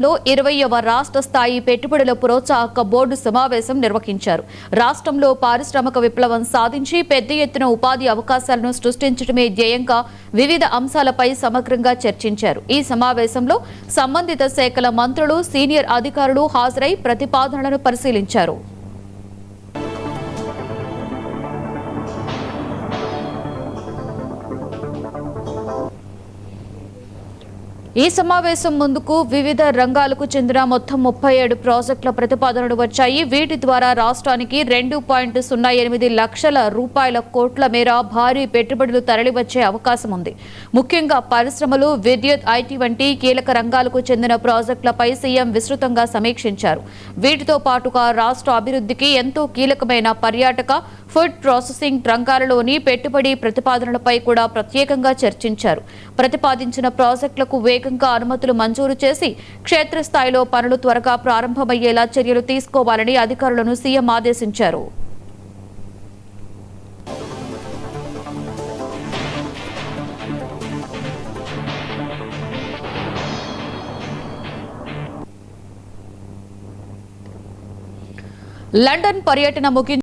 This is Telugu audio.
20వ రాష్ట్ర స్థాయి పెట్టుబడుల ప్రోత్సాహక బోర్డు సమావేశం నిర్వహించారు. రాష్ట్రంలో పారిశ్రామిక విప్లవం సాధించి పెద్ద ఎత్తున ఉపాధి అవకాశాలను సృష్టించడమే ధ్యేయంగా వివిధ అంశాలపై సమగ్రంగా చర్చించారు. ఈ సమావేశంలో సంబంధిత శాఖల మంత్రులు, సీనియర్ అధికారులు హాజరై ప్రతిపాదనలను పరిశీలించారు. ఈ సమావేశం ముందుకు వివిధ రంగాలకు చెందిన మొత్తం 37 ప్రాజెక్టుల ప్రతిపాదనలు వచ్చాయి. వీటి ద్వారా రాష్ట్రానికి 2.08 లక్షల కోట్ల మేర భారీ పెట్టుబడులు తరలివచ్చే అవకాశం ఉంది. ముఖ్యంగా పరిశ్రమలు, విద్యుత్, ఐటీ వంటి కీలక రంగాలకు చెందిన ప్రాజెక్టులపై సీఎం విస్తృతంగా సమీక్షించారు. వీటితో పాటుగా రాష్ట్ర అభివృద్ధికి ఎంతో కీలకమైన పర్యాటక, ఫుడ్ ప్రాసెసింగ్ రంగాలలోని పెట్టుబడి ప్రతిపాదనలపై కూడా ప్రత్యేకంగా చర్చించారు. ప్రతిపాదించిన ప్రాజెక్టులకు వేగంగా అనుమతులు మంజూరు చేసి క్షేత్రస్థాయిలో పనులు త్వరగా ప్రారంభమయ్యేలా చర్యలు తీసుకోవాలని అధికారులను సీఎం ఆదేశించారు. లండన్ పర్యటన ముగించి